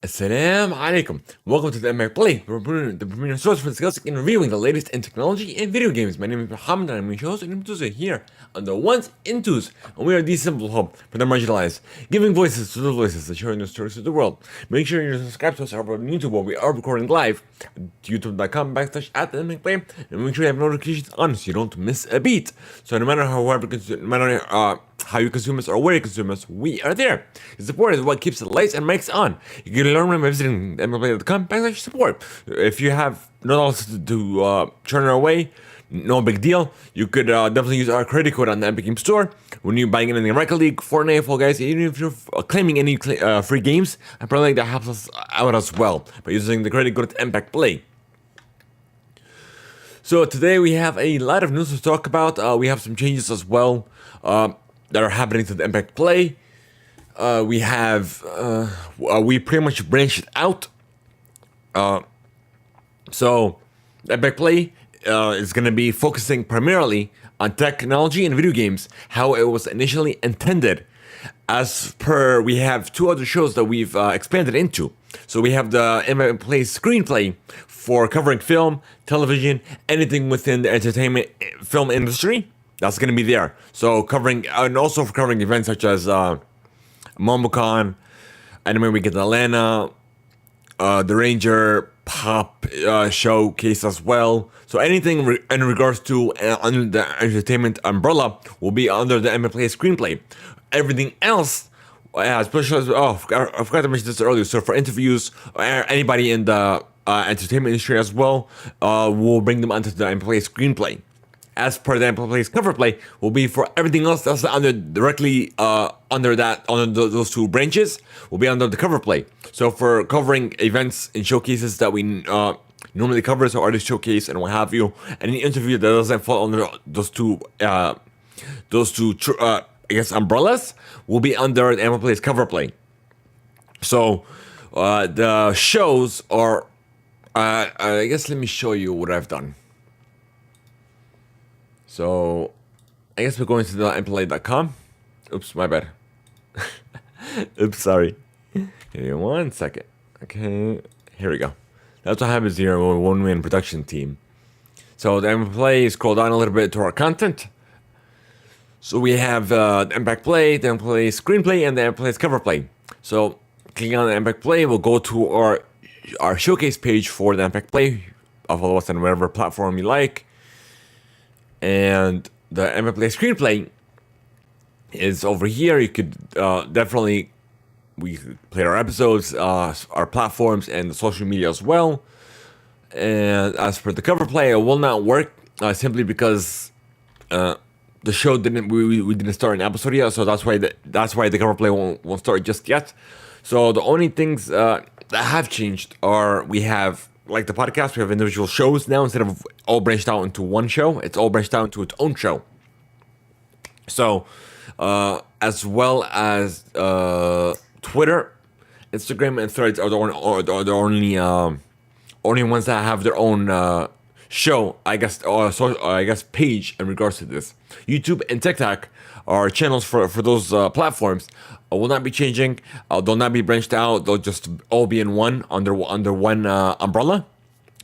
Assalamu alaikum. Welcome to the Theimpactplay, the premier source for discussing and reviewing the latest in technology and video games. My name is Muhammad and I'm your host, and I'm here on the ones and twos, and we are the simple hub for the marginalized, giving voices to the voices that share the stories of the world. Make sure you subscribe to us over on YouTube where we are recording live at youtube.com/@Theimpactplay, and make sure you have notifications on so you don't miss a beat. So no matter how you consume us or where you consume us, we are there. Your support is what keeps the lights and mics on. You can learn by visiting theimpactplay.com/support. If you have no dollars to turn away, no big deal. You could definitely use our credit code on the Epic Game Store when you're buying anything in Rocket League, Fortnite, Fall Guys, even if you're claiming any free games. I probably think that helps us out as well by using the credit code Theimpactplay. So today we have a lot of news to talk about. We have some changes as well that are happening to the Theimpactplay. We pretty much branched out. So Theimpactplay is going to be focusing primarily on technology and video games, how it was initially intended. As per, we have two other shows that we've expanded into. So we have the Theimpactplay screenplay for covering film, television, anything within the entertainment film industry. That's going to be there. So covering, and also for covering events such as MomoCon, Anime Week in Atlanta, the Ranger Pop showcase as well. So anything in regards to under the entertainment umbrella will be under the Theimpactplay screenplay. Everything else, especially I forgot to mention this earlier. So for interviews, anybody in the entertainment industry as well, we'll bring them onto the Theimpactplay screenplay. As per the Theimpactplay's cover play, will be for everything else that's directly under those two branches, will be under the cover play. So for covering events and showcases that we normally cover, so artist showcase and what have you, any interview that doesn't fall under those two umbrellas, will be under the Theimpactplay's cover play. So the shows are, I guess let me show you what I've done. So, I guess we're going to the Theimpactplay.com. Oops, my bad. Oops, sorry. Give me 1 second. Okay, here we go. That's what happens here with a one-man production team. So, the Theimpactplay, scroll down a little bit to our content. So, we have the Theimpactplay, the Theimpactplay screenplay, and the Theimpactplay's cover play. So, clicking on the Theimpactplay, we'll go to our showcase page for the Theimpactplay. Follow us on whatever platform you like. And the Theimpactplay screenplay is over here. You could we play our episodes, our platforms, and the social media as well. And as for the cover play, it will not work simply because the show we didn't start an episode yet. So that's why the cover play won't start just yet. So the only things that have changed are we have, like the podcast, we have individual shows now instead of all branched out into one show. It's all branched out into its own show. So, as well as Twitter, Instagram, and Threads are the only ones that have their own show, I guess page in regards to this. YouTube and TikTok are channels for those platforms. Will not be changing. They'll not be branched out. They'll just all be in one under one umbrella.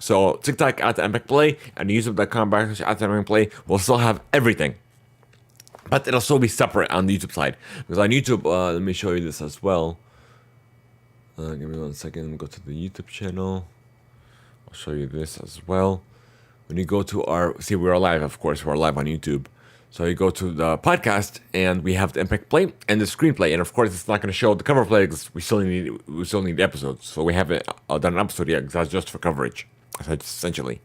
So TikTok at the Theimpactplay and YouTube.com/@Theimpactplay will still have everything, but it'll still be separate on the YouTube side. Because on YouTube, let me show you this as well. Give me 1 second. Go to the YouTube channel. I'll show you this as well. When you go to we're live, of course, we're live on YouTube. So you go to the podcast, and we have the Theimpactplay and the screenplay, and of course, it's not going to show the cover play because we still need the episodes. So we haven't done an episode yet because that's just for coverage, essentially.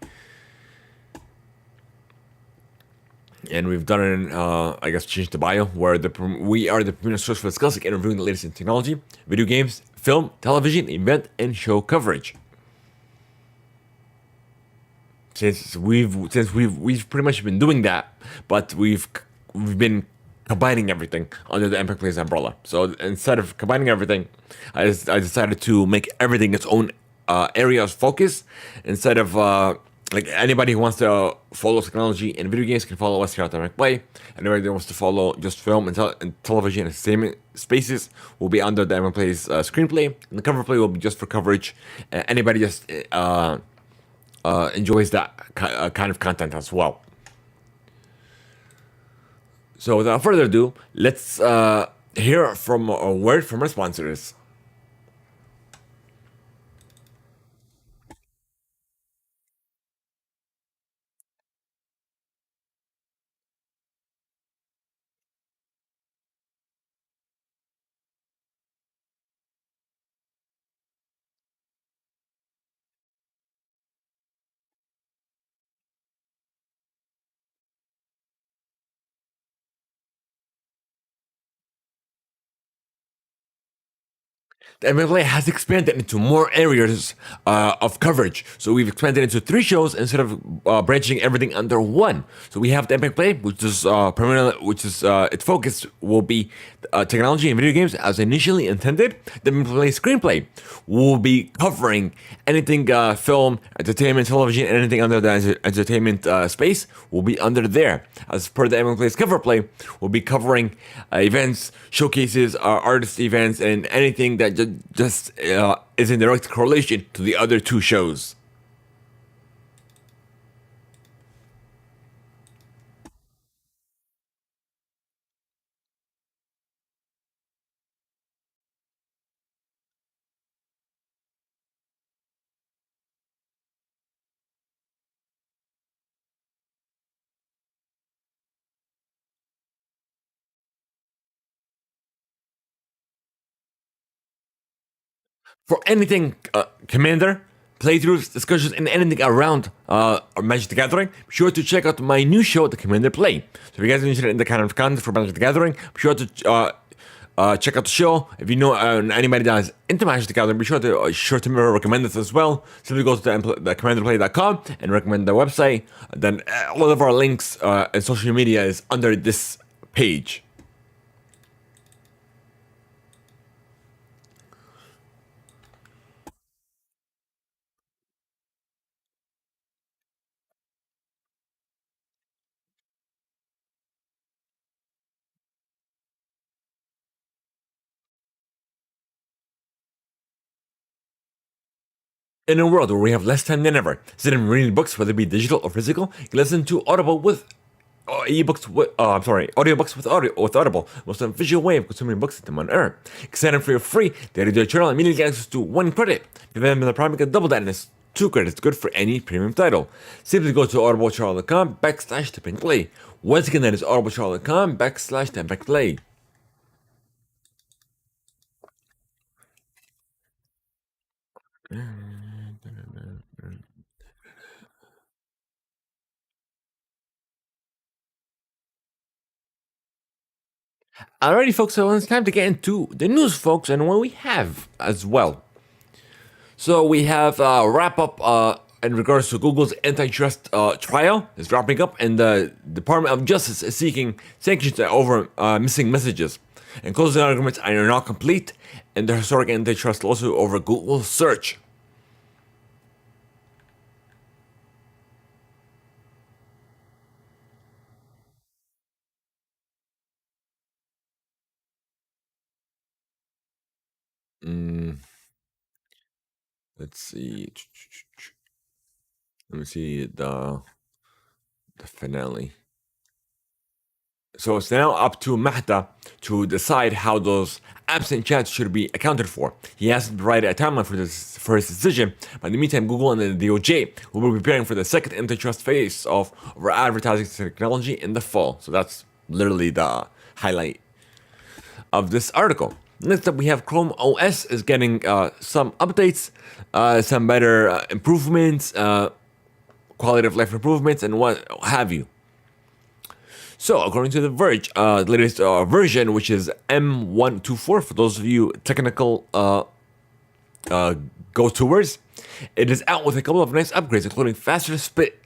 And we've done it, changed the bio where we are the premier source for discussing and reviewing the latest in technology, video games, film, television, event, and show coverage. Since we've pretty much been doing that, but we've been combining everything under the Theimpactplay's umbrella. So instead of combining everything, I decided to make everything its own area of focus instead of like anybody who wants to follow technology and video games can follow us here at Theimpactplay. Anybody that wants to follow just film and television and entertainment spaces will be under the Theimpactplay's screenplay, and the cover play will be just for coverage. Anybody just enjoys that kind of content as well. So without further ado, let's hear from a word from our sponsors. The MLA has expanded into more areas of coverage. So we've expanded into 3 shows instead of branching everything under one. So we have the Theimpactplay, which is its focus will be technology and video games as initially intended. The Theimpactplay screenplay will be covering anything film, entertainment, television, and anything under the entertainment space will be under there. As per the Theimpactplay's cover play, we'll be covering events, showcases, artist events, and anything that just is in direct correlation to the other 2 shows. For anything Commander, playthroughs, discussions, and anything around Magic the Gathering, be sure to check out my new show, The Commander Play. So if you guys are interested in the kind of content for Magic the Gathering, be sure to check out the show. If you know anybody that is into Magic the Gathering, be sure to recommend this as well. Simply go to the commanderplay.com and recommend the website. Then all of our links and social media is under this page. In a world where we have less time than ever, instead of reading books, whether it be digital or physical, you can listen to Audible with audiobooks with Audible, most official way of consuming books in one earn. You can sign up for your free daily journal and immediately get access to 1 credit. If you have the Prime, you can double that and it's 2 credits, good for any premium title. Simply go to audibletrial.com/Theimpactplay. Once again, that is audibletrial.com/Theimpactplay. Alrighty, folks, so it's time to get into the news, folks, and what we have as well. So we have a wrap up in regards to Google's antitrust trial is wrapping up, and the Department of Justice is seeking sanctions over missing messages. And closing arguments are not complete, and the historic antitrust lawsuit over Google search. Let's see. Let me see the finale. So it's now up to Mahta to decide how those absent chats should be accounted for. He has to provide a timeline for his decision. But in the meantime, Google and the DOJ will be preparing for the second antitrust phase of over advertising technology in the fall. So that's literally the highlight of this article. Next up, we have Chrome OS is getting some updates, some better improvements, quality of life improvements, and what have you. So, according to The Verge, the latest version, which is M124, for those of you technical go-toers, it is out with a couple of nice upgrades, including faster split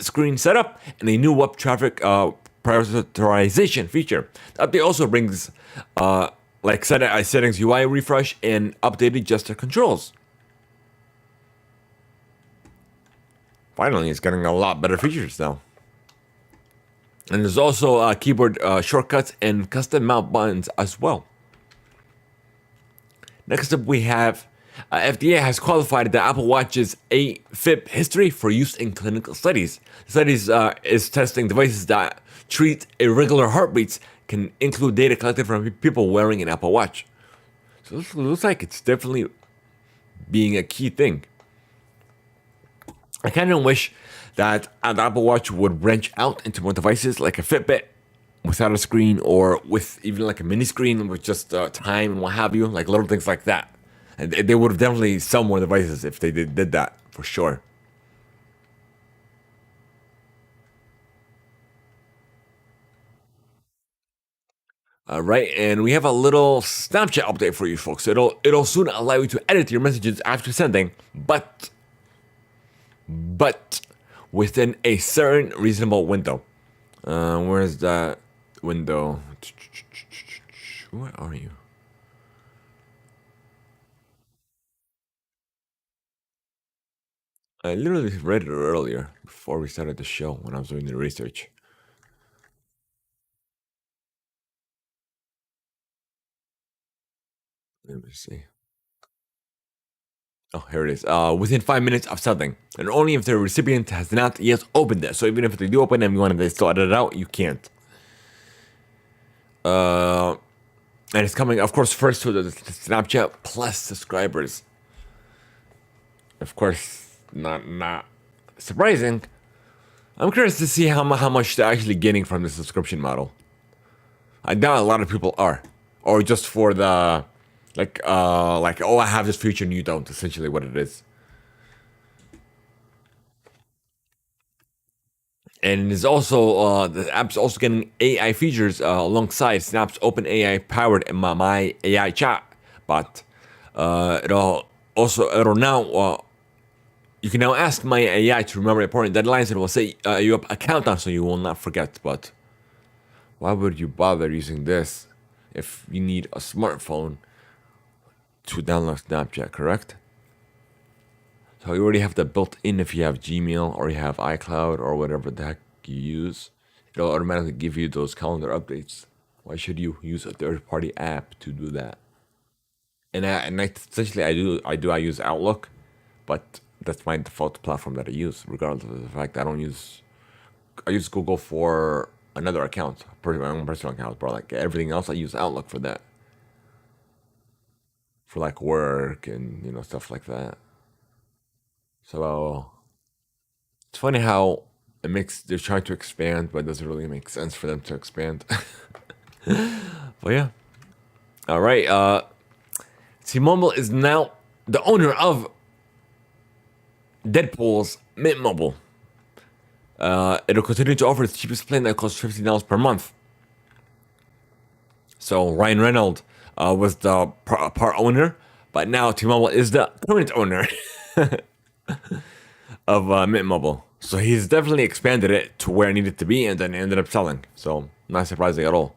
screen setup and a new web traffic prioritization feature. The update also brings settings UI refresh and updated gesture controls. Finally, it's getting a lot better features now. And there's also keyboard shortcuts and custom mount buttons as well. Next up, we have FDA has qualified the Apple Watch's AFib history for use in clinical studies. The studies is testing devices that treat irregular heartbeats, can include data collected from people wearing an Apple Watch. So it looks like it's definitely being a key thing. I kind of wish that an Apple Watch would branch out into more devices like a Fitbit without a screen, or with even like a mini screen with just time and what have you, like little things like that. And they would have definitely sell more devices if they did that, for sure. All right, and we have a little Snapchat update for you folks. It'll soon allow you to edit your messages after sending, but within a certain reasonable window. Where's that window? Where are you? I literally read it earlier before we started the show when I was doing the research. Let me see. Oh, here it is. Within 5 minutes of sending, and only if the recipient has not yet opened it. So even if they do open it and you want to still edit it out, you can't. And it's coming, of course, first to the Snapchat Plus subscribers. Of course, not surprising. I'm curious to see how much they're actually getting from the subscription model. I doubt a lot of people are, or just for the like oh, I have this feature and you don't. Essentially, what it is. And it's also the app's also getting AI features alongside Snap's open AI powered my AI chat bot. It'll now you can now ask my AI to remember important deadlines, and it will say you have a countdown so you will not forget. But why would you bother using this if you need a smartphone to download Snapchat? Correct. So you already have that built in if you have Gmail or you have iCloud or whatever the heck you use. It'll automatically give you those calendar updates. Why should you use a third-party app to do that? And essentially I use Outlook, but that's my default platform that I use, regardless of the fact that I use Google for another account, my own personal account, but like everything else I use Outlook for that. For like work and stuff like that. So it's funny how they're trying to expand, but it doesn't really make sense for them to expand. But yeah. All right. T-Mobile is now the owner of Deadpool's Mint Mobile. It'll continue to offer its cheapest plan that costs $15 per month. So Ryan Reynolds was the part owner, but now T-Mobile is the current owner of Mint Mobile. So he's definitely expanded it to where it needed to be, and then ended up selling. So not surprising at all.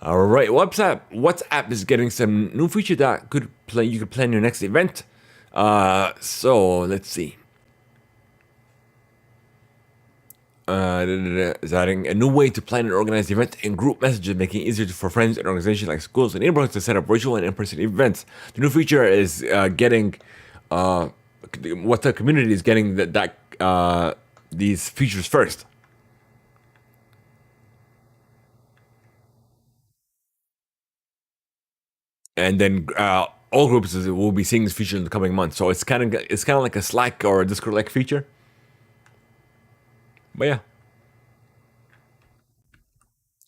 All right, WhatsApp is getting some new feature that you could plan your next event. So let's see. Is adding a new way to plan and organize events and group messages, making it easier for friends and organizations like schools and neighborhoods to set up virtual and in-person events. The new feature is getting what the community is getting these features first. And then all groups will be seeing this feature in the coming months. So it's kind of like a Slack or a Discord-like feature. But yeah.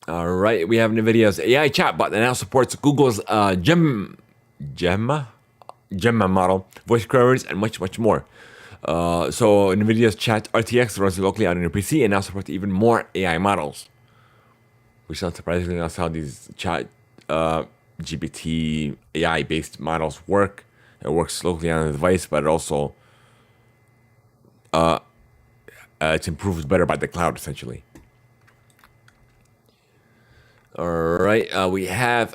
All right, we have NVIDIA's AI chatbot that now supports Google's Gemma model, voice queries, and much more. So NVIDIA's Chat RTX runs locally on your PC and now supports even more AI models. Which not surprisingly, that's how these Chat GPT AI-based models work. It works locally on the device, but it also it's improved better by the cloud, essentially. All right, we have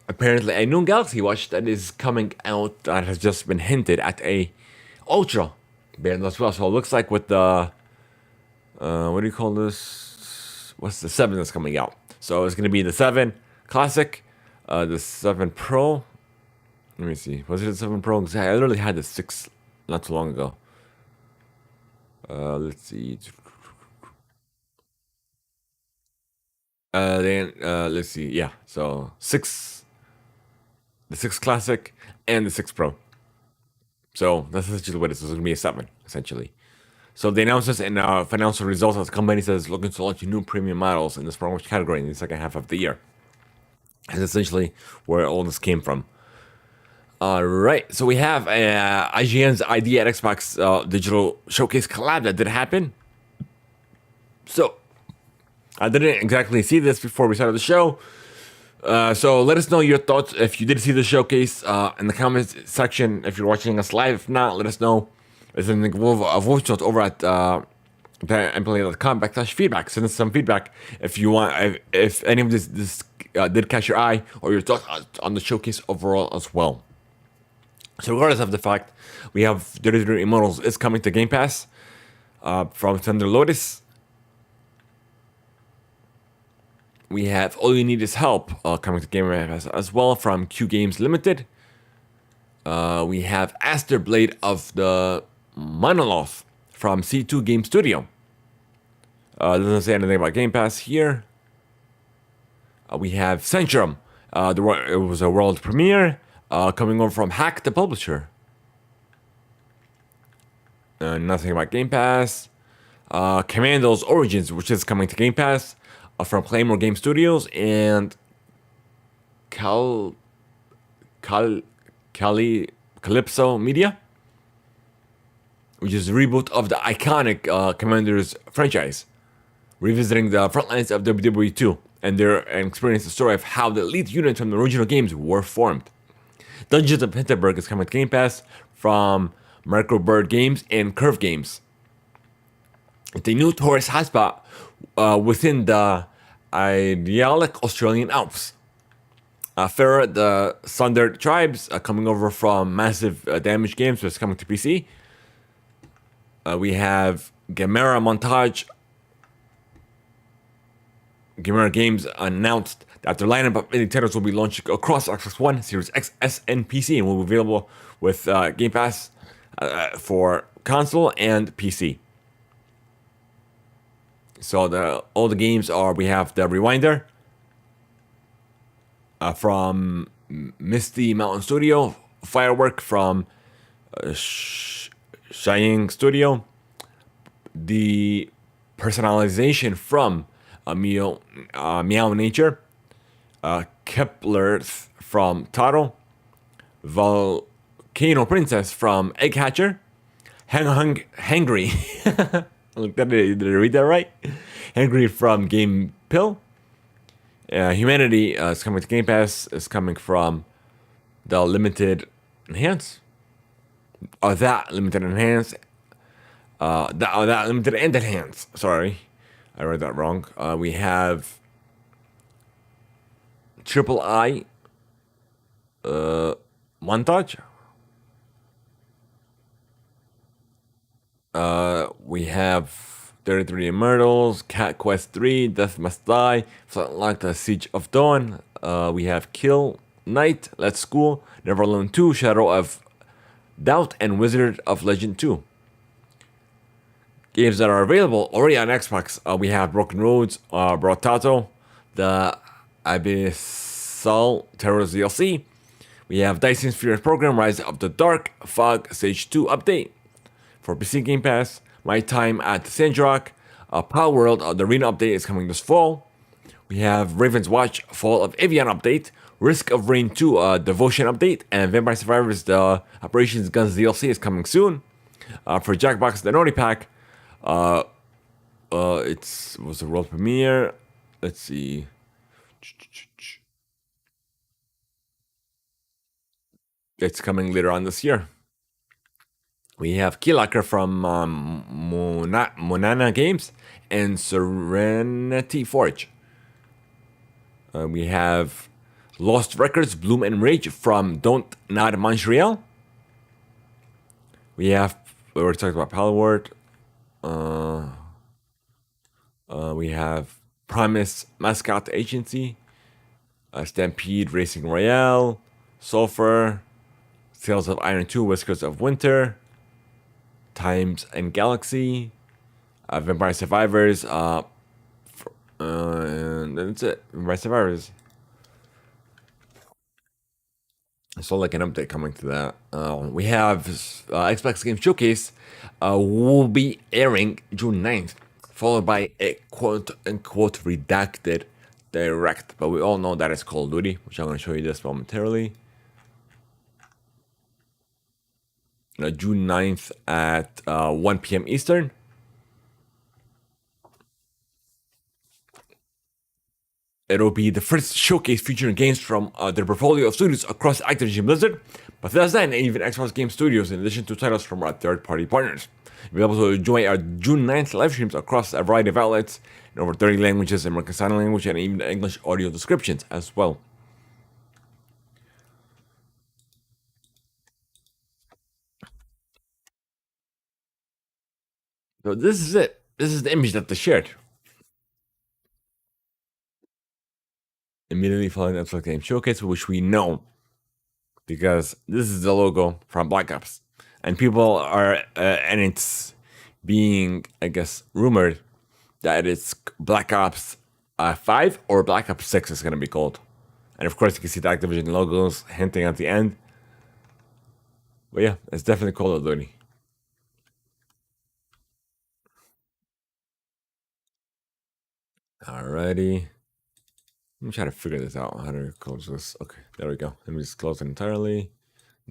apparently a new Galaxy Watch that is coming out that has just been hinted at a Ultra band as well. So it looks like with the What do you call this? What's the 7 that's coming out? So it's gonna be the 7 Classic, the 7 Pro. Let me see. Was it the 7 Pro? 'Cause I literally had the 6 not too long ago. Let's see. Then let's see. Yeah. So the 6 Classic and the 6 Pro. So that's essentially what it is. It's gonna be a 7 essentially. So they announced this in financial results as the company says looking to launch new premium models in the smartwatch category in the second half of the year. That's essentially where all this came from. All right, so we have IGN's ID at Xbox digital showcase collab that did happen. So I didn't exactly see this before we started the show. So let us know your thoughts if you did see the showcase in the comments section. If you're watching us live, if not, let us know. There's a voice note over at Theimpactplay.com/feedback. Send us some feedback if you want. If any of this did catch your eye or your thoughts on the showcase overall as well. So regardless of the fact, we have Dirty Dirty Immortals is coming to Game Pass from Thunder Lotus. We have All You Need Is Help coming to Game Pass as well from Q Games Limited. We have Aster Blade of the Monolith from C2 Game Studio. Doesn't say anything about Game Pass here. We have Centrum. It was a world premiere coming over from Hack the Publisher. Nothing about Game Pass. Commando's Origins, which is coming to Game Pass from Claymore Game Studios and Calypso Media, which is a reboot of the iconic Commanders franchise, revisiting the front lines of WWE 2 and experience the story of how the elite units from the original games were formed. Dungeons of Hinterberg is coming to Game Pass from Microbird Games and Curve Games. It's a new tourist hotspot within the idyllic Australian Alps. Farah, the Sundered Tribes, coming over from Massive Damage Games, which is coming to PC. We have Gamera Montage. Gamera Games announced that their lineup of indie titles will be launching across Xbox One, Series X, S, and PC, and will be available with Game Pass for console and PC. So all the games are, we have the Rewinder from Misty Mountain Studio, Firework from Shining Studio, the Personalization from Meow Nature, Kepler from Taro, Volcano Princess from Egg Hatcher, Hangry. Did I read that right? Hangry from Game Pill. Humanity is coming to Game Pass. Is coming from the Limited Enhance. That Limited Enhance. That Limited and Enhance. Sorry, I read that wrong. We have Triple I Montage. We have 33 Immortals, Cat Quest 3, Death Must Die, Flatlock the Siege of Dawn. We have Kill Knight, Let's School, Never Alone 2, Shadow of Doubt, and Wizard of Legend 2. Games that are available already on Xbox, we have Broken Roads, Brotato, the Abyssal Terrors DLC. We have Dyson's Furious Program, Rise of the Dark, Fog Stage 2 update. For PC Game Pass, My Time at Sandrock, Power World, the Arena update is coming this fall. We have Raven's Watch, Fall of Evian update, Risk of Rain 2, Devotion update, and Vampire Survivors, the Operations Guns DLC is coming soon. For Jackbox, the Naughty Pack, it was a world premiere. Let's see. It's coming later on this year. We have Keylocker from Monana Games and Serenity Forge. We have Lost Records, Bloom and Rage from Don't Nod Montreal. We already talked about Palworld. We have Promise Mascot Agency, Stampede Racing Royale, Sulfur, Tales of Iron 2, Whiskers of Winter, Times and Galaxy, Vampire Survivors, and that's it. Vampire Survivors. So like an update coming to that. We have Xbox Game Showcase will be airing June 9th, followed by a quote-unquote redacted direct. But we all know that it's Call of Duty, which I'm going to show you this momentarily. June 9th at 1 p.m. Eastern. It'll be the first showcase featuring games from their portfolio of studios across Activision Blizzard, Bethesda, and even Xbox Game Studios, in addition to titles from our third-party partners. You'll be able to enjoy our June 9th live streams across a variety of outlets in over 30 languages, American Sign Language, and even English audio descriptions as well. So this is it. This is the image that they shared. Immediately following the Xbox Game Showcase, which we know because this is the logo from Black Ops, and people are and it's being, I guess, rumored that it's Black Ops 5 or Black Ops 6 is going to be called. And of course, you can see the Activision logos hinting at the end. But yeah, it's definitely Call of Duty. Alrighty. Let me try to figure this out. How to close this? Okay, there we go. Let me just close it entirely.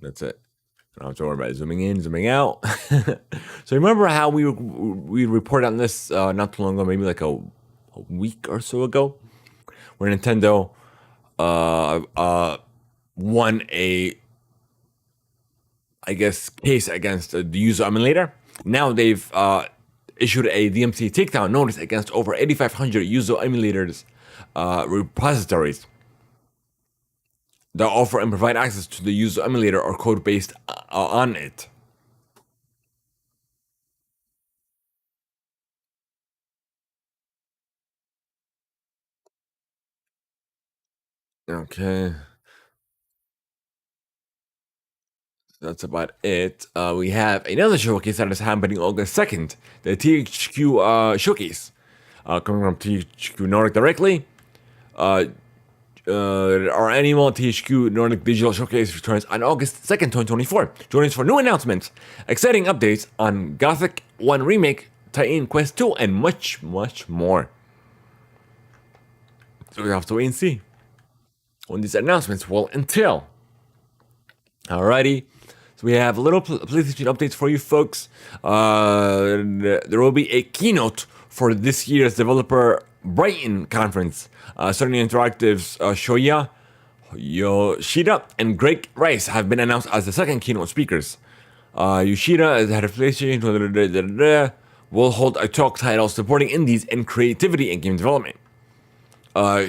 That's it. I don't have to worry about zooming in, zooming out. So remember how we reported on this not too long ago, maybe like a week or so ago, where Nintendo won a, I guess, case against the user emulator. Now they've issued a DMCA takedown notice against over 8,500 user emulators repositories that offer and provide access to the user emulator or code based on it. Okay. That's about it. We have another showcase that is happening August 2nd, the THQ showcase, coming from THQ Nordic directly. Our annual THQ Nordic Digital Showcase returns on August 2nd, 2024. Join us for new announcements, exciting updates on Gothic 1 Remake, Titan Quest 2, and much, much more. So we have to wait and see what these announcements will entail. Alrighty. So we have a little PlayStation updates for you folks. There will be a keynote for this year's developer Brighton conference. Sony Interactive's Shoya Yoshida and Greg Rice have been announced as the second keynote speakers. Yoshida, as head of PlayStation, will hold a talk titled Supporting Indies and Creativity in Game Development.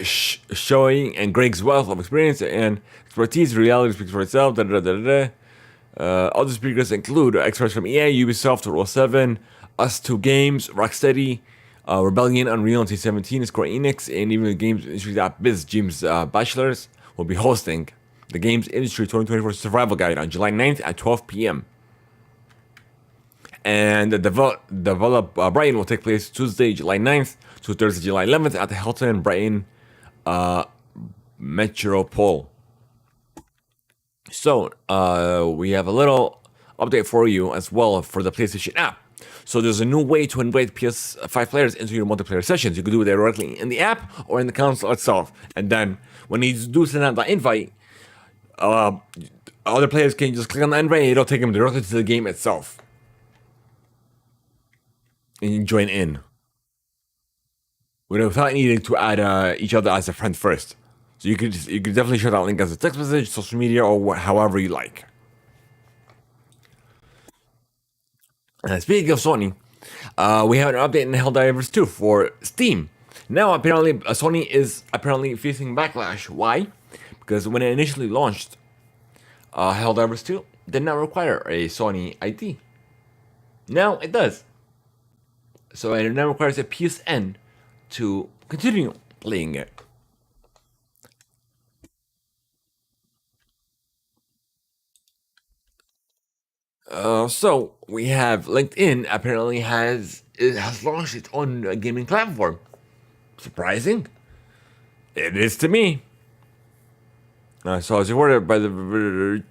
Showing and Greg's wealth of experience and expertise, reality speaks for itself. Other speakers include experts from EA, Ubisoft, Roll 7, Us2 Games, Rocksteady, Rebellion, Unreal, and T17, Square Enix, and even the games industry biz. James Bachelors will be hosting the Games Industry 2024 Survival Guide on July 9th at 12 p.m. And the develop Brighton will take place Tuesday, July 9th to Thursday, July 11th at the Hilton Brighton Metropole. So we have a little update for you as well for the PlayStation app. So there's a new way to invite PS5 players into your multiplayer sessions. You can do it directly in the app or in the console itself. And then when you do send out the invite, other players can just click on the invite and it'll take them directly to the game itself. And you join in without needing to add each other as a friend first. So you could definitely share that link as a text message, social media, or however you like. Speaking of Sony, we have an update in Helldivers 2 for Steam. Now apparently Sony is facing backlash. Why? Because when it initially launched, Helldivers 2 did not require a Sony ID. Now it does. So it now requires a PSN to continue playing it. So we have LinkedIn apparently has launched its own gaming platform. Surprising, it is to me. So as reported by the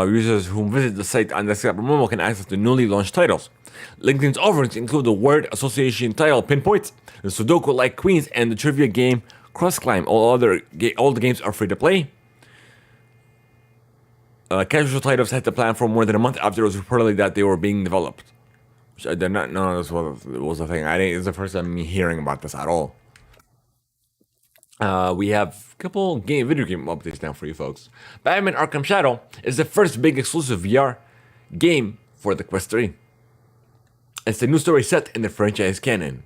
users who visit the site on desktop or mobile can access the newly launched titles. LinkedIn's offerings include the word association title Pinpoints, the Sudoku like Queens, and the trivia game Cross Climb. All the games are free to play. Casual titles hit the platform more than a month after it was reportedly that they were being developed. Which I did not know this was a thing. I didn't. It's the first time me hearing about this at all. We have a couple video game updates now for you folks. Batman Arkham Shadow is the first big exclusive VR game for the Quest 3. It's a new story set in the franchise canon.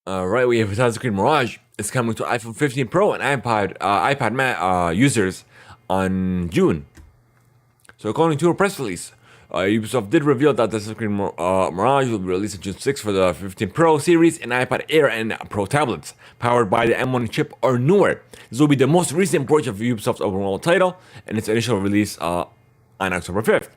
Right, we have Assassin's Creed Mirage. It's coming to iPhone 15 Pro and iPad users on June. So according to a press release, Ubisoft did reveal that the Assassin's Creed Mirage will be released on June 6 for the 15 Pro series and iPad Air and Pro tablets, powered by the M1 chip or newer. This will be the most recent port of Ubisoft's open world title, and its initial release on October 5th.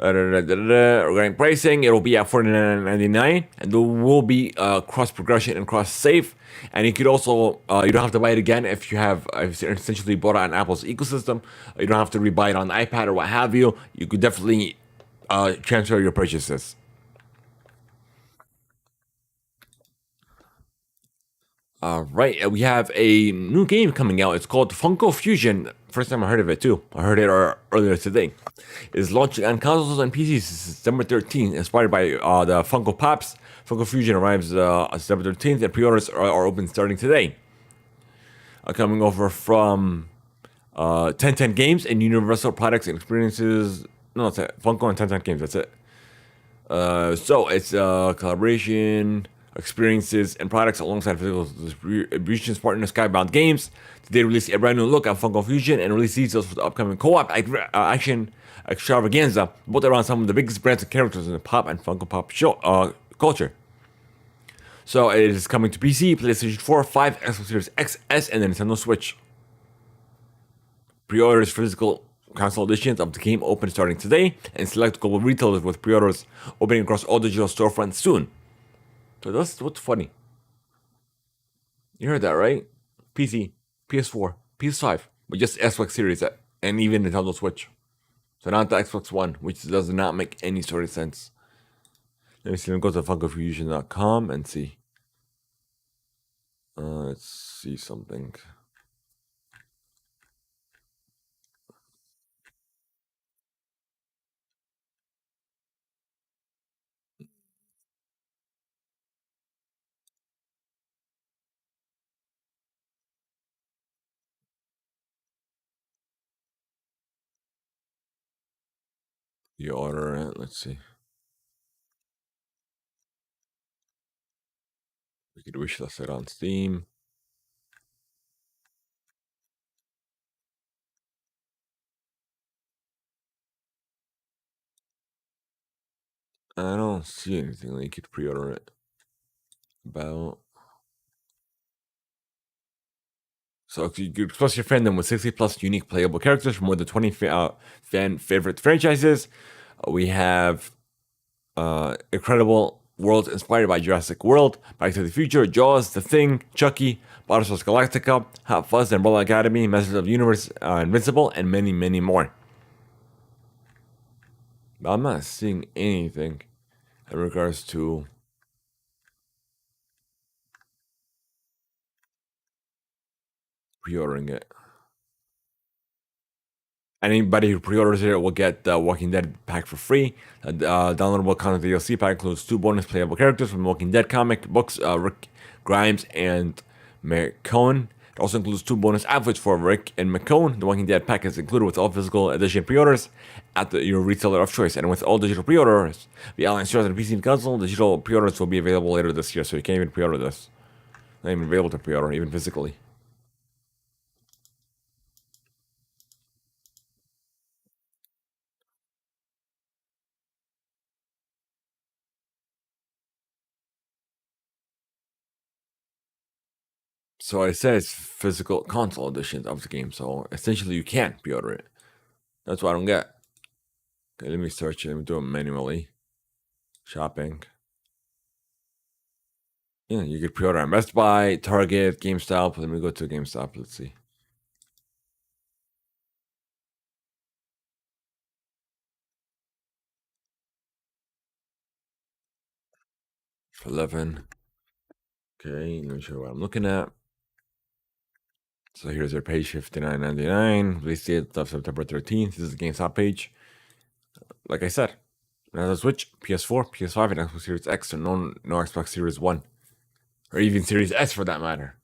Regarding pricing, it will be at $49.99, and there will be cross progression and cross save. And you could also you don't have to buy it again if you essentially bought it on Apple's ecosystem. You don't have to rebuy it on the iPad or what have you. You could definitely transfer your purchases. Right, we have a new game coming out. It's called Funko Fusion. First time I heard of it too. I heard it earlier today. It's launching on consoles and PCs September 13th, inspired by the Funko Pops. Funko Fusion arrives September 13th, and pre-orders are open starting today. Coming over from 1010 Games and Universal Products and Experiences. No, that's it. Funko and 1010 Games. That's it. So it's collaboration, experiences, and products alongside physical distribution partner Skybound Games. They released a brand new look at Funko Fusion and released details for the upcoming co-op action extravaganza, built around some of the biggest brands and characters in the pop and Funko Pop show culture. So it is coming to PC, PlayStation 4, 5, Xbox Series X, S, and the Nintendo Switch. Pre-orders physical console editions of the game open starting today, and select global retailers with pre-orders opening across all digital storefronts soon. So that's what's funny. You heard that, right? PC, PS4, PS5, but just Xbox Series and even Nintendo Switch. So not the Xbox One, which does not make any sort of sense. Let me see. Let me go to funkofusion.com and see. Let's see something. You order it. Let's see. We could wish list it on Steam. I don't see anything like you could pre-order it. About. So you could express your fandom with 60 plus unique playable characters from more than 20 fan favorite franchises. We have incredible worlds inspired by Jurassic World, Back to the Future, Jaws, The Thing, Chucky, Battlestar Galactica, Hot Fuzz, Umbrella Academy, Masters of the Universe, Invincible, and many, many more. But I'm not seeing anything in regards to pre-ordering it. Anybody who pre-orders it will get the Walking Dead pack for free. Downloadable content DLC pack includes 2 bonus playable characters from Walking Dead comic books, Rick Grimes and McCone. It also includes 2 bonus outfits for Rick and McCone. The Walking Dead pack is included with all physical edition pre-orders at your retailer of choice, and with all digital pre-orders via online stores and PC and console. Digital pre-orders will be available later this year, so you can't even pre-order this. Not even available to pre-order, even physically. So it says physical console editions of the game. So essentially, you can't pre-order it. That's what I don't get. Okay, let me search it. Let me do it manually. Shopping. Yeah, you could pre-order on Best Buy, Target, GameStop. Let me go to GameStop. Let's see. For 11. Okay, let me show you what I'm looking at. So here's their page, $59.99. Release date of September 13th. This is the GameStop page. Like I said, another Switch, PS4, PS5, and Xbox Series X, and no Xbox Series One, or even Series S for that matter.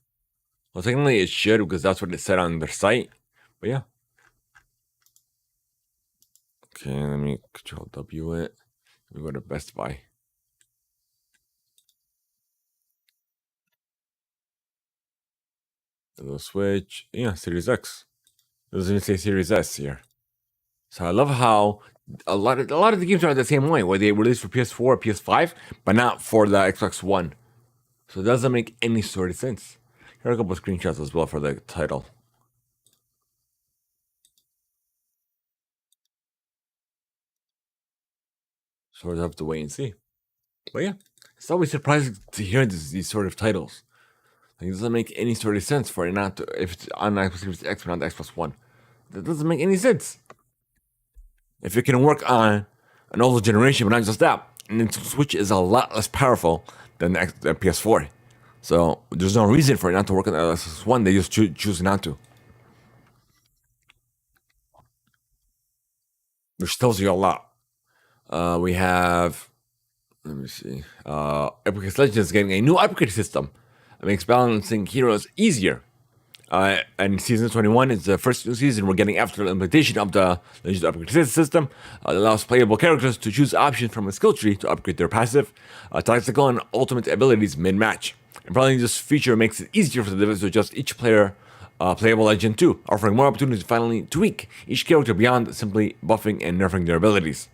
Well, technically it should because that's what it said on their site. But yeah. Okay, let me Control W it. Let me go to Best Buy. A little Switch. Yeah, Series X. It doesn't even say Series S here. So I love how a lot of the games are the same way, where they release for PS4 or PS5, but not for the Xbox One. So it doesn't make any sort of sense. Here are a couple of screenshots as well for the title. So we'll have to wait and see. But yeah, it's always surprising to hear these sort of titles. Like, it doesn't make any sort of sense for it not to, if it's on Xbox Series X but not the Xbox One. That doesn't make any sense. If it can work on an older generation, but not just that, and then Switch is a lot less powerful than the PS4. So there's no reason for it not to work on the Xbox One. They just choose not to. Which tells you a lot. We have, let me see. Epic Legends is getting a new upgrade system. It makes balancing heroes easier. And season 21 is the first new season we're getting after the implementation of the Legends upgrade system. It allows playable characters to choose options from a skill tree to upgrade their passive, tactical, and ultimate abilities mid-match. And probably this feature makes it easier for the devs to adjust each player playable legend too, offering more opportunities to finally tweak each character beyond simply buffing and nerfing their abilities.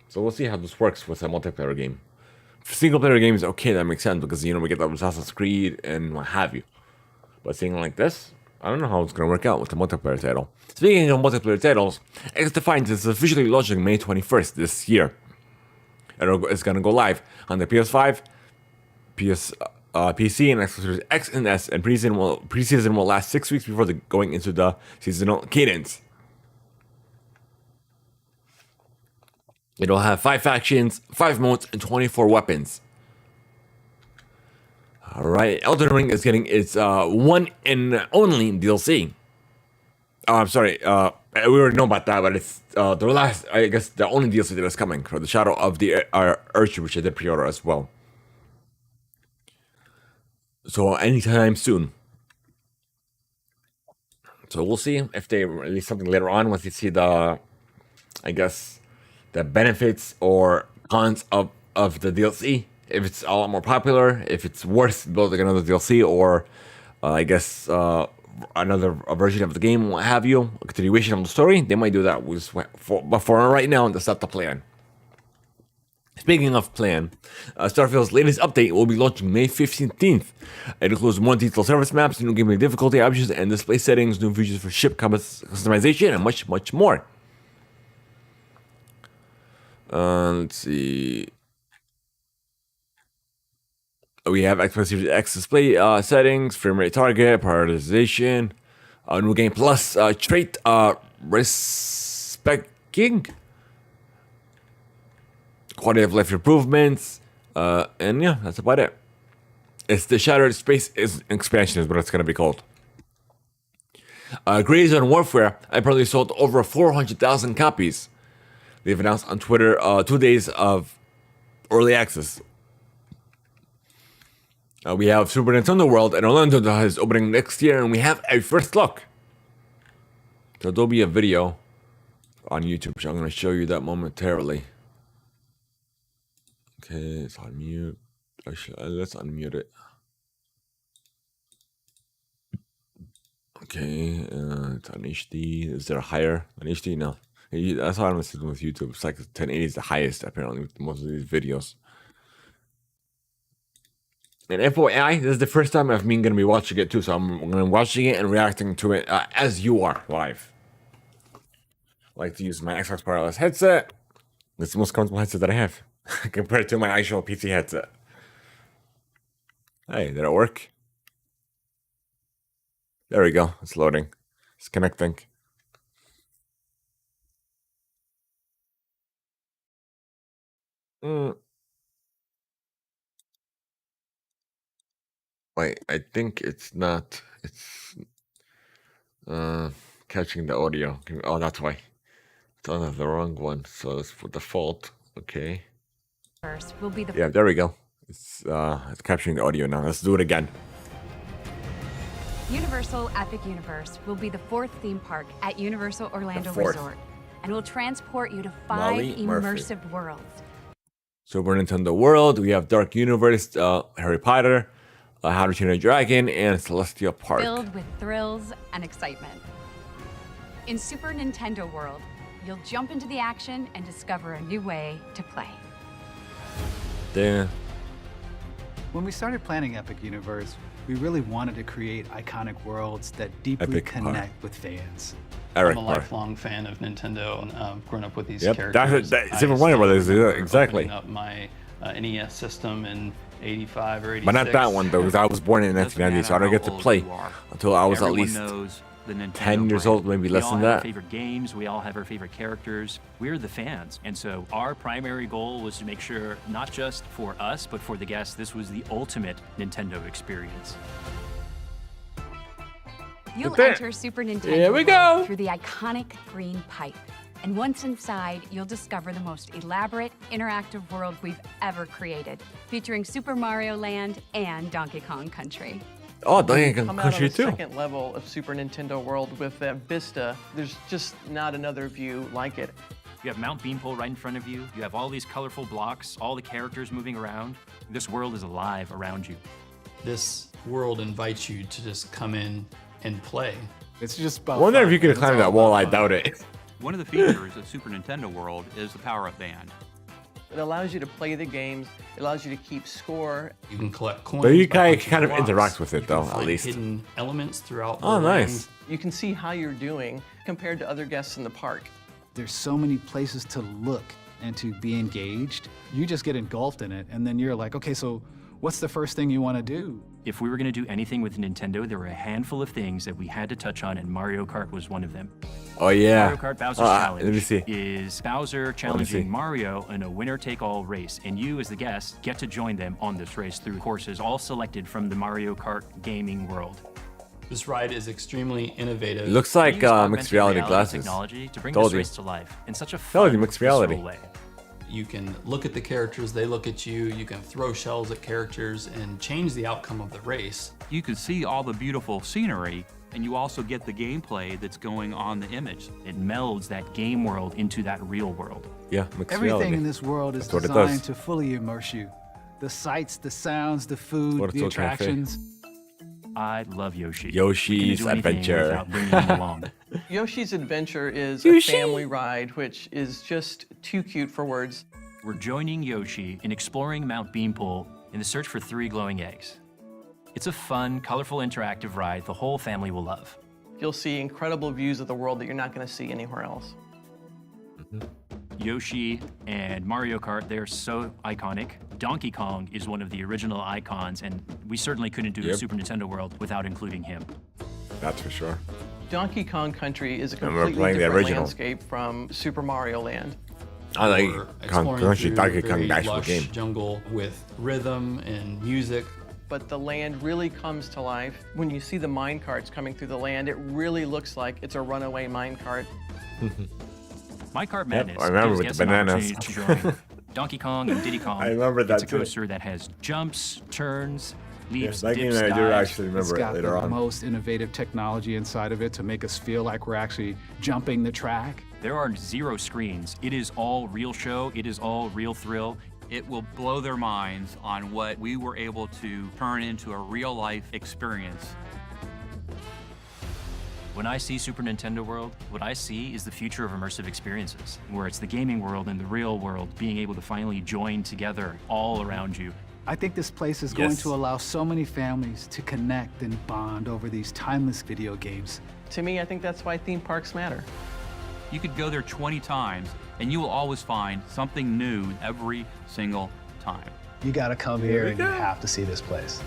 So we'll see how this works with a multiplayer game. Single player games, okay, that makes sense because we get the Assassin's Creed and what have you. But seeing like this, I don't know how it's gonna work out with the multiplayer title. Speaking of multiplayer titles, X Defiant is officially launching May 21st this year. And it's gonna go live on the PS5, PC, and Xbox Series X and S, and preseason will last 6 weeks before going into the seasonal cadence. It'll have 5 factions, 5 modes, and 24 weapons. Alright, Elden Ring is getting its one and only DLC. I'm sorry, we already know about that, but it's the last, I guess, the only DLC that is coming for the Shadow of the Archer, which I did pre-order as well. So anytime soon. So we'll see if they release something later on once they see the, I guess, the benefits or cons of the DLC. If it's a lot more popular, if it's worth building another DLC, or I guess another version of the game, what have you, a continuation of the story, they might do that. But for right now, that's not the plan. Speaking of plan, Starfield's latest update will be launching May 15th. It includes more detailed service maps, new gameplay difficulty options, and display settings, new features for ship customization, and much, much more. Let's see. We have Xbox Series X display settings, frame rate target, prioritization, new game plus trait respecting, quality of life improvements, and yeah, that's about it. It's the Shattered Space expansion is what it's gonna be called. Grey Zone Warfare apparently sold over 400,000 copies. They've announced on Twitter 2 days of early access. We have Super Nintendo World in Orlando that is opening next year, and we have a first look. So there'll be a video on YouTube, so I'm going to show you that momentarily. Okay, it's on mute. Let's unmute it. Okay, it's on HD. Is there a higher on HD? No. That's how I'm listening with YouTube. It's like 1080 is the highest, apparently, with most of these videos. And FYI, this is the first time of me going to be watching it too, so I'm going to be watching it and reacting to it as you are live. I like to use my Xbox wireless headset. It's the most comfortable headset that I have compared to my actual PC headset. Hey, did it work? There we go. It's loading. It's connecting. Wait, I think it's not. It's catching the audio. Oh, that's why. It's on the wrong one. So it's for default. Okay. First will be the Yeah, there we go. It's capturing the audio now. Let's do it again. Universal Epic Universe will be the 4th theme park at Universal Orlando Resort and will transport you to 5 immersive worlds. Super Nintendo World, we have Dark Universe, Harry Potter, How to Train a Dragon, and Celestial Park. Filled with thrills and excitement. In Super Nintendo World, you'll jump into the action and discover a new way to play. There. When we started planning Epic Universe, we really wanted to create iconic worlds that deeply connect with fans. I'm a lifelong fan of Nintendo, and I've grown up with these characters. That's Super Mario Brothers, exactly. Up my NES system in '85 or '86. But not that one though, because I was born in 1990, so I don't get to play until I was at least 10 years old, maybe less than that. We all have our favorite games, we all have our favorite characters. We're the fans. And so our primary goal was to make sure, not just for us, but for the guests, this was the ultimate Nintendo experience. You'll enter Super Nintendo World through the iconic green pipe. And once inside, you'll discover the most elaborate, interactive world we've ever created, featuring Super Mario Land and Donkey Kong Country. Oh, Donkey Kong Country too. On the second level of Super Nintendo World with that vista, there's just not another view like it. You have Mount Beanpole right in front of you. You have all these colorful blocks, all the characters moving around. This world is alive around you. This world invites you to just come in and play. It's just about I wonder if you could climb that wall. I doubt it. One of the features of Super Nintendo World is the power-up band. It allows you to play the games. It allows you to keep score. You can collect coins. But you kind of interact with it though, at least. Hidden elements throughout the nice. You can see how you're doing compared to other guests in the park. There's so many places to look and to be engaged. You just get engulfed in it, and then you're like, okay, so what's the first thing you want to do? If we were going to do anything with Nintendo, there were a handful of things that we had to touch on, and Mario Kart was one of them. Oh yeah. Mario Kart Bowser's Challenge let me see. is Bowser challenging Mario in a winner-take-all race, and you, as the guest, get to join them on this race through courses all selected from the Mario Kart gaming world. This ride is extremely innovative. It looks like mixed reality glasses. Technology to bring Told this you. race to life in such a fun, Mixed reality. way. You can look at the characters, they look at you, you can throw shells at characters and change the outcome of the race. You can see all the beautiful scenery, and you also get the gameplay that's going on the image. It melds that game world into that real world. Yeah, mixed Everything reality. in this world is That's what it designed does. to fully immerse you. The sights, the sounds, the food, What a the total cafe. attractions. I love Yoshi. Yoshi's Couldn't do anything Adventure. without bringing him along. Yoshi's Adventure is a family ride, which is just too cute for words. We're joining Yoshi in exploring Mount Beanpole in the search for 3 glowing eggs. It's a fun, colorful, interactive ride the whole family will love. You'll see incredible views of the world that you're not going to see anywhere else. Yoshi and Mario Kart, they're so iconic. Donkey Kong is one of the original icons, and we certainly couldn't do a Super Nintendo World without including him. That's for sure. Donkey Kong Country is a we're completely playing the different original. landscape from Super Mario Land. I like We're exploring Country, through Donkey a Kong, very the actual lush game. jungle with rhythm and music. But the land really comes to life. When you see the mine carts coming through the land, it really looks like it's a runaway mine cart. My Kart Madness I remember gives with the guests an bananas. opportunity to join Donkey Kong and Diddy Kong. I remember that It's a too. coaster that has jumps, turns, leaps, that game dips, I do dives. actually It's remember it got later the on. most innovative technology inside of it to make us feel like we're actually jumping the track. There are 0 screens. It is all real show. It is all real thrill. It will blow their minds on what we were able to turn into a real-life experience. When I see Super Nintendo World, what I see is the future of immersive experiences, where it's the gaming world and the real world being able to finally join together all around you. I think this place is going Yes. to allow so many families to connect and bond over these timeless video games. To me, I think that's why theme parks matter. You could go there 20 times and you will always find something new every single time. You gotta come here and you have to see this place.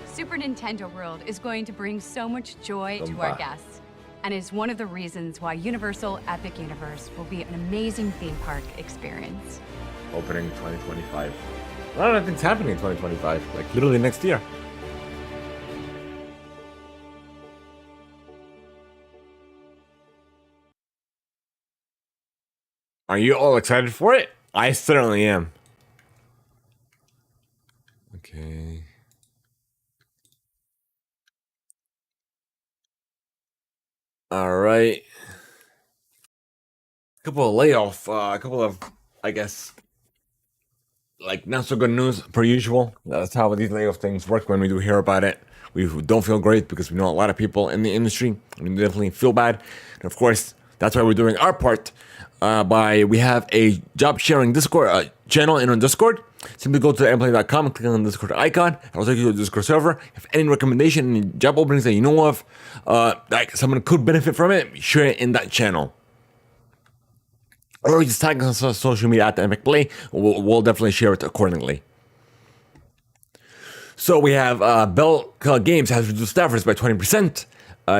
Super Nintendo World is going to bring so much joy to our guests, and is one of the reasons why Universal Epic Universe will be an amazing theme park experience. Opening 2025. A lot of things happening in 2025, like literally next year. Are you all excited for it? I certainly am. Okay. All right. A couple of, I guess, like not so good news per usual. That's how these layoff things work when we do hear about it. We don't feel great because we know a lot of people in the industry, and we definitely feel bad. And of course, that's why we're doing our part. We have a job sharing Discord channel in our Discord. Simply go to theimpactplay.com and click on the Discord icon. It'll take you to the Discord server. If you have any recommendation, any job openings that you know of, like someone could benefit from it, share it in that channel. Or just tag us on social media at Theimpactplay. We'll definitely share it accordingly. So we have Bell Games has reduced staffers by 20%.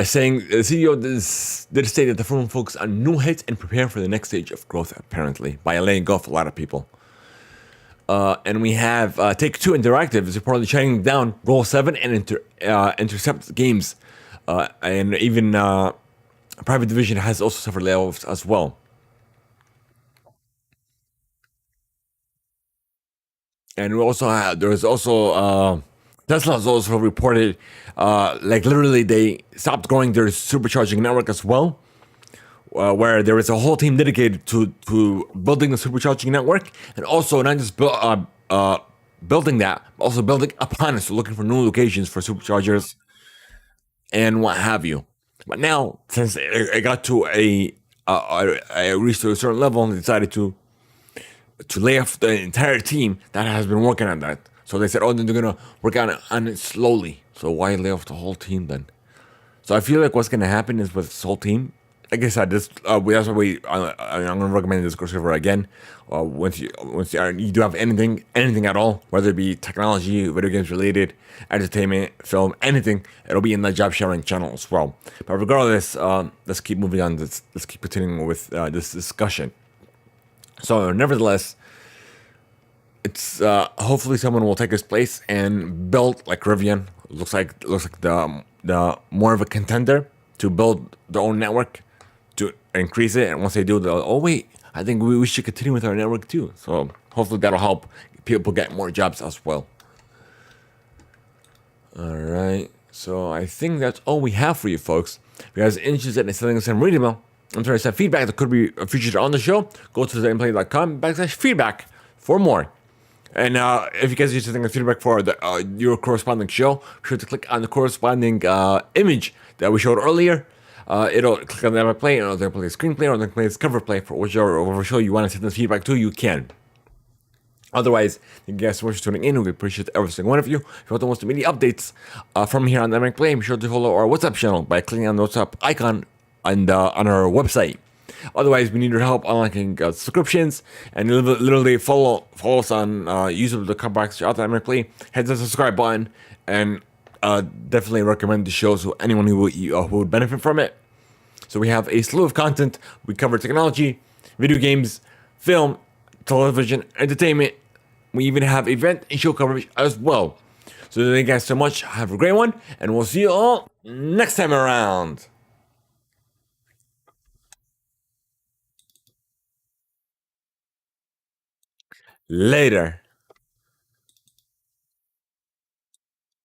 Saying the CEO did state that the firm will focus on new hits and prepare for the next stage of growth, apparently, by laying go of a lot of people. And we have Take-Two Interactive is reportedly shutting down Roll 7 and Intercept games. And even Private Division has also suffered layoffs as well. And we also have, there's also Tesla has also reported, like literally they stopped growing their supercharging network as well, where there is a whole team dedicated to building the supercharging network, and also not just building that, but also building upon it, so looking for new locations for superchargers and what have you. But now, since it got to reached to a certain level, they decided to lay off the entire team that has been working on that. So they said, oh, then they're going to work on it slowly. So why lay off the whole team then? So I feel like what's going to happen is with this whole team, like I said, that's why I'm going to recommend this Discord server again. Once you do have anything at all, whether it be technology, video games related, entertainment, film, anything, it'll be in the job sharing channel as well. But regardless, let's keep moving on. Let's keep continuing with this discussion. So nevertheless, it's hopefully someone will take his place and build like Rivian. Looks like the more of a contender to build their own network to increase it. And once they do, they'll, oh wait, I think we should continue with our network too. So hopefully that'll help people get more jobs as well. All right. So I think that's all we have for you folks. If you guys are interested in sending us some reading mail, I'm trying to send feedback that could be featured on the show, go to theimpactplay.com/feedback for more. And if you guys are sending us feedback for your corresponding show, be sure to click on the corresponding image that we showed earlier. It'll click on the Theimpactplay, and it'll play screenplay or play cover play for whichever show you want to send us feedback to, you can. Otherwise, thank you guys so much for tuning in. We appreciate every single one of you. If you want the most immediate updates from here on the Theimpactplay, be sure to follow our WhatsApp channel by clicking on the WhatsApp icon on our website. Otherwise, we need your help unlocking subscriptions, and literally follow us on YouTube, the box out there, Theimpactplay. Hit the subscribe button, and definitely recommend the show to anyone who would benefit from it. So we have a slew of content. We cover technology, video games, film, television, entertainment. We even have event and show coverage as well. So thank you guys so much. Have a great one, and we'll see you all next time around. Later.